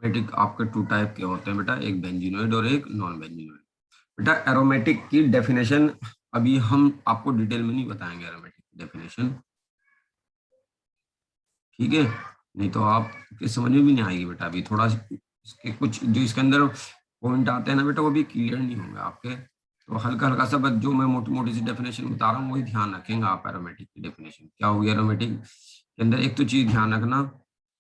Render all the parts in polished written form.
Aromatic आपके to type के होते हैं बेटा, एक बेंजीनोइड और एक नॉन बेंजीनोइड। बेटा एरोमेटिक की डेफिनेशन अभी हम आपको डिटेल में नहीं बताएंगे, एरोमेटिक की डेफिनेशन, ठीक है, नहीं तो आपके समझ में भी नहीं आएगी बेटा। अभी थोड़ा इसके कुछ जो इसके अंदर पॉइंट आते हैं ना बेटा, वो भी क्लियर नहीं होंगे आपके, तो हल्का हल्का सा बस जो मैं मोटी मोटी सी डेफिनेशन बता रहा हूँ वही ध्यान रखेंगे आप। एरोमेटिक की डेफिनेशन क्या होगी एरोमेटिक के अंदर, एक तो चीज ध्यान रखना,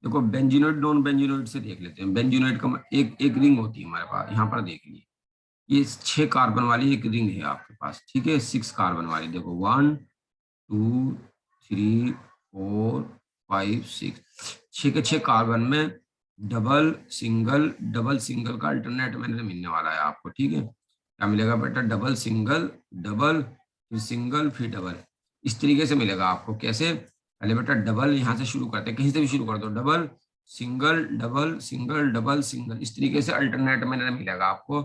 देखो बेंजीनोइड नॉन बेंजीनोइड से देख लेते हैं। बेंजीनोइड का एक एक रिंग होती है हमारे पास, यहाँ पर देख लीजिए, ये 6 कार्बन वाली एक रिंग है आपके पास, ठीक है, 6 कार्बन वाली, देखो 1 2 3 4 5 6, 6 के 6 कार्बन में डबल सिंगल का अल्टरनेट मैंने मिलने वाला है आपको, ठीक है। क्या मिलेगा बेटा, डबल सिंगल डबल फिर सिंगल फिर डबल, इस तरीके से मिलेगा आपको। कैसे, पहले बेटा डबल यहाँ से शुरू करते हैं, कहीं से भी शुरू कर दो, double single double single double single, इस तरीके से अल्टरनेट मैंने मिलेगा आपको।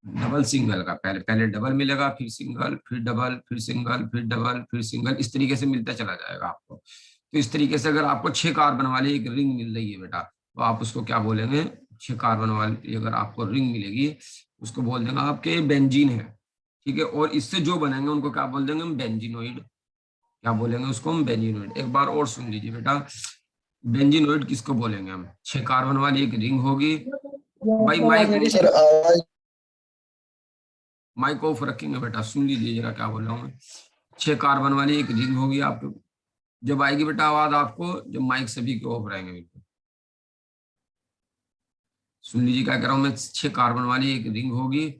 डबल सिंगल का पहले पहले डबल मिलेगा, फिर सिंगल फिर डबल फिर सिंगल फिर डबल फिर सिंगल, इस तरीके से मिलता चला जाएगा आपको। तो इस तरीके से अगर आपको 6 कार्बन वाली एक रिंग मिल रही है बेटा, तो आप उसको क्या बोलेंगे, 6 कार्बन वाली अगर आपको रिंग मिलेगी, उसको बोल देंगे आपके बेंजीन है, ठीक है। और इससे जो बनेंगे उनको क्या बोल देंगे हम, बेंजीनोइड। क्या बोलेंगे उसको हम, बेंजीनोइड। एक बार और सुन लीजिए बेटा, बेंजीनोइड किसको बोलेंगे हम, 6 कार्बन वाली एक रिंग होगी। भाई माइक सर आवाज। माइक ऑफ रखेंगे बेटा, सुन लीजिए जरा क्या बोल रहा हूँ मैं। 6 कार्बन वाली एक रिंग होगी आपको, जब आएगी बेटा आवाज आपको, जब माइक सभी के ऑफ रहेंगे बिल्कुल। सुन लीजिए क्या कह रहा हूँ मैं, 6 कार्बन वाली एक रिंग होगी,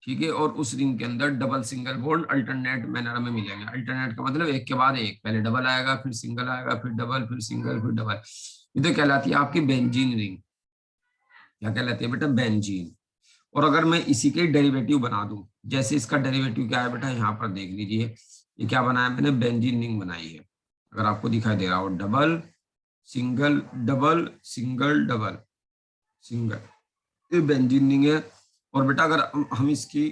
ठीक है, और उस रिंग के अंदर double single bond alternate manner में मिलेंगे। अल्टरनेट का मतलब एक के बाद एक, पहले डबल आएगा फिर सिंगल आएगा फिर डबल फिर सिंगल फिर डबल, ये तो कहलाती है आपकी बेंजीन रिंग। क्या कहलाती है बेटा, बेंजीन। और अगर मैं इसी के डेरिवेटिव बना दूं, जैसे इसका डेरिवेटिव क्या है बेटा, यहाँ पर देख लीजिए, ये क्या बनाया मैंने, बेंजीन रिंग बनाई है। अगर आपको दिखाई दे रहा हो, double single double single double single, ये बेंजीन रिंग है। और बेटा अगर हम इसकी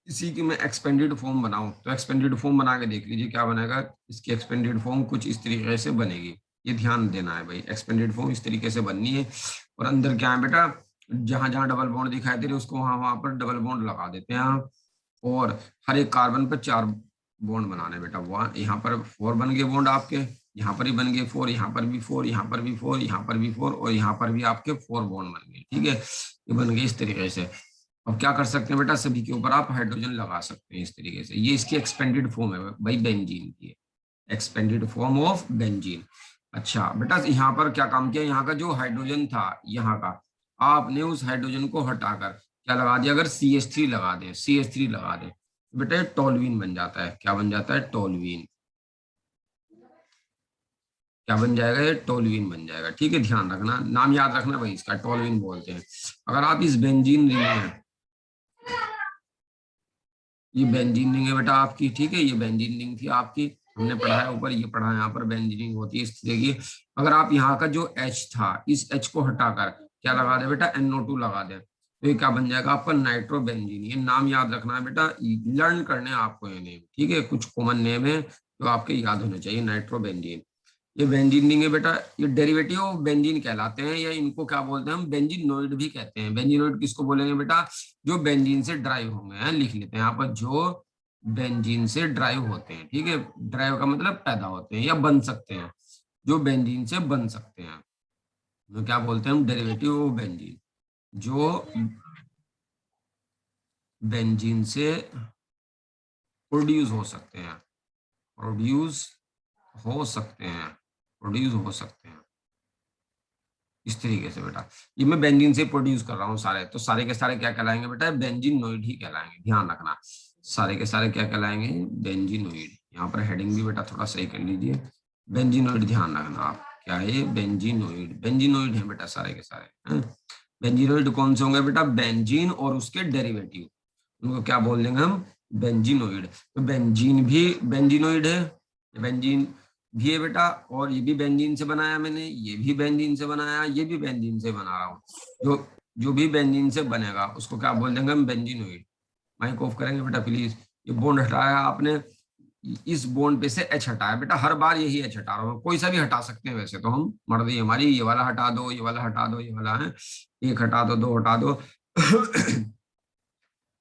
इसी की मैं एक्सपेंडेड फॉर्म बनाऊं, तो एक्सपेंडेड फॉर्म बना के देख लीजिए क्या बनेगा। इसकी एक्सपेंडेड फॉर्म कुछ इस तरीके से बनेगी, ये ध्यान देना है भाई, एक्सपेंडेड फॉर्म इस तरीके से बननी है। और अंदर क्या है बेटा, जहां जहां डबल बॉन्ड दिखाई दे रहे उसको वहां वहां पर डबल बॉन्ड लगा देते हैं आप। और हर एक कार्बन पर 4 बॉन्ड बनाने बेटा, वहां यहाँ पर 4 बन गए बॉन्ड आपके, यहाँ पर भी बन गए 4, यहाँ पर भी 4, यहाँ पर भी 4, यहाँ पर भी 4, और यहाँ पर भी आपके 4 बॉन्ड बन गए, ठीक है, ये बन गए इस तरीके से। अब क्या कर सकते हैं बेटा, सभी के ऊपर आप हाइड्रोजन लगा सकते हैं इस तरीके से, ये इसकी एक्सपेंडेड फॉर्म है भाई बेंजीन की, एक्सपेंडेड फॉर्म ऑफ बेंजीन। अच्छा बेटा यहाँ पर क्या काम किया, यहाँ का जो हाइड्रोजन था यहाँ का, आपने उस हाइड्रोजन को हटाकर क्या लगा दिया, अगर CH3 लगा दें, CH3 लगा दें, तो बेटा ये टोलुइन बन जाता है। क्या बन जाता है, टोलुइन। क्या बन जाएगा, ये टोलुइन बन जाएगा, ठीक है, ध्यान रखना, नाम याद रखना भाई, इसका टोलुइन बोलते हैं। अगर आप इस बेंजीन रिंग में, ये बेंजीन रिंग है बेटा आपकी, ठीक है, ये बेंजीन रिंग थी आपकी, हमने पढ़ा है ऊपर, ये पढ़ा है यहाँ पर बेंजीनिंग होती है इस तरह की। अगर आप यहाँ का जो H था, इस H को हटाकर क्या लगा दे बेटा, NO2 लगा दे, तो ये क्या बन जाएगा आपका, नाइट्रोबेंजीन। ये नाम याद रखना है बेटा, लर्न करने आपको ये नेम, ठीक है, कुछ कॉमन नेम है जो आपके याद होने चाहिए, नाइट्रोबेंजीन। ये बेंजीन रिंग है बेटा, ये डेरिवेटिव ऑफ बेंजीन कहलाते हैं, या इनको क्या बोलते हैं हम, बेंजीनोइड भी कहते हैं। बेंजीनोइड किसको बोलेंगे बेटा, जो बेंजीन से ड्राइव होंगे हैं, लिख लेते हैं यहाँ पर, जो बेंजीन से ड्राइव होते हैं, ठीक है, ड्राइव का मतलब पैदा होते हैं या बन सकते हैं, जो बेंजीन से बन सकते हैं, तो क्या बोलते हैं हम, डेरिवेटिव ऑफ बेंजीन, जो बेंजीन से प्रोड्यूस हो सकते हैं, प्रोड्यूस हो सकते हैं, प्रोड्यूस हो सकते हैं इस तरीके से बेटा। ये मैं बेंजीन से प्रोड्यूस कर रहा हूँ सारे, तो सारे के सारे क्या कहलाएंगे बेटा, बेंजीनोइड ही कहलाएंगे, ध्यान रखना, सारे के सारे क्या कहलाएंगे, बेंजीनोइड। यहाँ पर हेडिंग भी बेटा थोड़ा सही कर लीजिए, बेंजीनोइड ध्यान रखना आप, क्या है, बेंजीनोइड, बेंजीनोइड है बेटा सारे के सारे। बेंजीनोइड कौन से होंगे बेटा, बेंजीन और उसके डेरिवेटिव, उनको क्या बोल देंगे हम, बेंजीनोइड। तो बेंजीन भी बेंजीनोइड है, बेंजीन भी है बेटा, और ये भी बेंजीन से बनाया मैंने, ये भी बेंजीन से बनाया, ये भी बेंजीन से बना रहा हूँ, जो जो भी बेंजीन से बनेगा उसको क्या बोल देंगे हम, बेंजीनोइड। माइक ऑफ करेंगे बेटा प्लीज, ये बॉन्ड हटाया आपने, इस बॉन्ड पे से एच हटाया बेटा, हर बार यही एच हटा रहा हूँ, कोई सा भी हटा सकते हैं वैसे तो हम, मर्जी हमारी, ये वाला हटा दो, ये वाला हटा दो, ये वाला है, एक हटा दो, दो हटा दो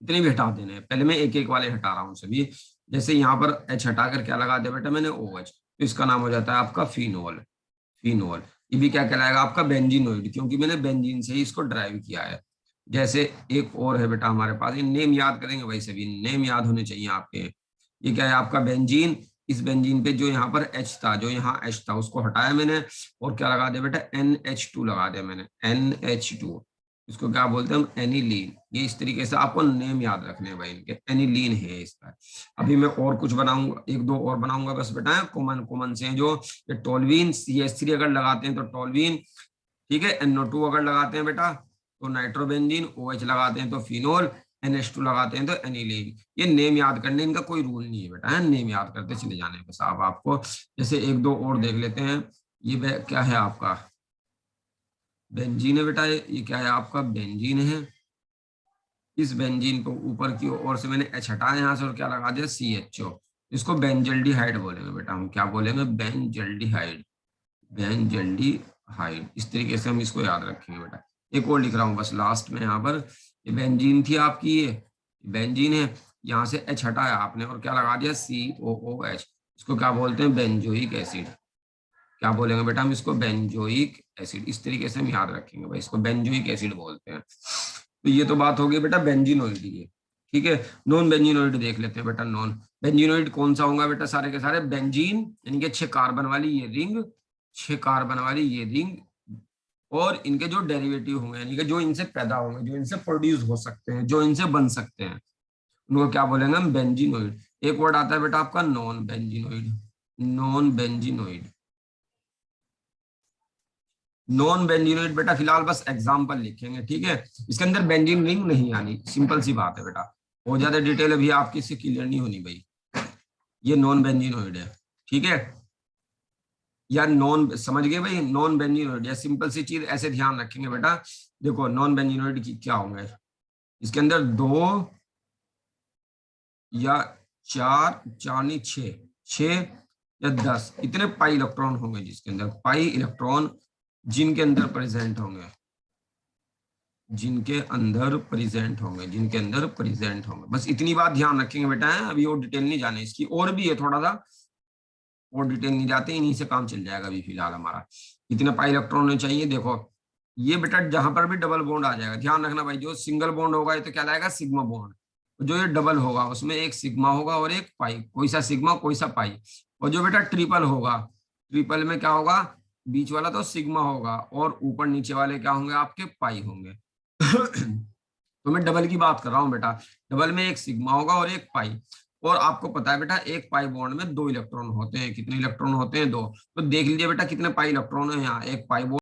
इतने भी हटा देने हैं, पहले मैं एक एक वाले हटा रहा हूँ सभी। जैसे यहाँ पर एच हटा कर क्या लगा दिया बेटा मैंने, ओ एच, तो इसका नाम हो जाता है आपका फिनोल। फिनोल ये भी क्या कहलाएगा आपका, बेंजीनोइड, क्योंकि मैंने बेंजीन से ही इसको ड्राइव किया है। जैसे एक और है बेटा हमारे पास, ये नेम याद करेंगे भाई, सभी नेम याद होने चाहिए आपके। ये क्या है आपका बेंजीन, इस बेंजीन पे जो यहाँ पर एच था, जो यहाँ एच था उसको हटाया मैंने, और क्या लगा दिया बेटा, NH2 लगा दिया मैंने, NH2। इसको क्या बोलते हैं हम, एनिलीन। ये इस तरीके से आपको नेम याद रखने हैं भाई इनके, एनिलीन है इसका। अभी मैं और कुछ बनाऊंगा, एक दो और बनाऊंगा बस बेटा, कॉमन कॉमन से जो, ये टोल्वीन CH3 अगर लगाते हैं तो टोल्वीन, ठीक है, NO2 अगर लगाते हैं बेटा तो नाइट्रोबेंजीन, OH लगाते हैं तो फिनोल, NH2 लगाते हैं तो एनिलीन। ये नेम याद करने, इनका कोई रूल नहीं है बेटा, है नेम याद करते चले जाने बस आप आपको। जैसे एक दो और देख लेते हैं, ये क्या है आपका, बेंजीन है बेटा, ये क्या है आपका, बेंजीन है। इस बेंजीन को ऊपर की ओर से मैंने एच हटाया यहाँ से और क्या लगा दिया, CHO। इसको बेंजल्डिहाइड बोलेंगे बेटा हम, क्या बोलेंगे, बेंजल्डिहाइड, बेंजल्डिहाइड। इस तरीके से हम इसको याद रखेंगे बेटा। एक और लिख रहा हूँ बस लास्ट में यहाँ पर, ये बेंजीन थी आपकी, ये बेंजीन है, यहाँ से एच हटाया आपने और क्या लगा दिया, COOH। इसको क्या बोलते हैं, बेंजोइक एसिड। क्या बोलेंगे बेटा हम इसको, बेंजोइक एसिड। इस तरीके से हम याद रखेंगे भाई, इसको बेंजोइक एसिड बोलते हैं। तो ये तो बात हो गई बेटा बेंजीनोइड की, ठीक है। नॉन बेंजीनोइड देख लेते हैं बेटा। नॉन बेंजीनोइड कौन सा होगा बेटा, सारे के सारे बेंजीन, यानी कि 6 कार्बन वाली ये रिंग, 6 कार्बन वाली ये रिंग, और इनके जो डेरिवेटिव होंगे, यानी कि जो इनसे पैदा होंगे, जो इनसे प्रोड्यूस हो सकते हैं, जो इनसे बन सकते हैं, उनको क्या बोलेंगे हम, बेंजीनोइड। एक वर्ड आता है बेटा आपका non benzenoid, non benzenoid. Non benzenoid बेटा फिलहाल बस एग्जांपल लिखेंगे, ठीक है। इसके अंदर बेंजीन रिंग नहीं आनी, सिंपल सी बात है बेटा। बहुत ज्यादा डिटेल अभी आपकी इससे क्लियर नहीं होनी भाई। ये नॉन बेंजीनोइड है, ठीक है, या नॉन, समझ गए भाई, नॉन बेंजीनोइड या सिंपल सी चीज ऐसे ध्यान रखेंगे बेटा। देखो नॉन बेंजीनोइड की क्या होंगे, इसके अंदर 2 या 4, 4 नहीं 6, 6 या 10 इतने पाई इलेक्ट्रॉन होंगे, जिसके अंदर पाई इलेक्ट्रॉन जिनके अंदर प्रेजेंट होंगे, जिनके अंदर प्रेजेंट होंगे, जिनके अंदर प्रेजेंट होंगे, बस इतनी बात ध्यान रखेंगे बेटा। अभी और डिटेल नहीं जाने इसकी, और भी है थोड़ा सा, और डिटेल नहीं जाते, इन्हीं से काम चल जाएगा अभी फिलहाल हमारा। इतने पाई इलेक्ट्रॉन होने चाहिए। देखो ये बेटा जहां पर भी डबल बॉन्ड आ जाएगा, ध्यान रखना भाई, जो सिंगल बॉन्ड होगा ये तो क्या लाएगा, सिग्मा बॉन्ड। जो ये डबल होगा उसमें एक सिग्मा होगा और एक पाई, कोई सा सिग्मा कोई सा पाई। और जो बेटा ट्रिपल होगा, ट्रिपल में क्या होगा, बीच वाला तो सिग्मा होगा और ऊपर नीचे वाले क्या होंगे आपके, पाई होंगे तो मैं डबल की बात कर रहा हूँ बेटा। डबल में एक सिग्मा होगा और एक पाई। और आपको पता है बेटा एक पाई बॉन्ड में 2 इलेक्ट्रॉन होते हैं, कितने इलेक्ट्रॉन होते हैं, 2। तो देख लीजिए बेटा कितने पाई इलेक्ट्रॉन है यहाँ, एक पाई बॉन्ड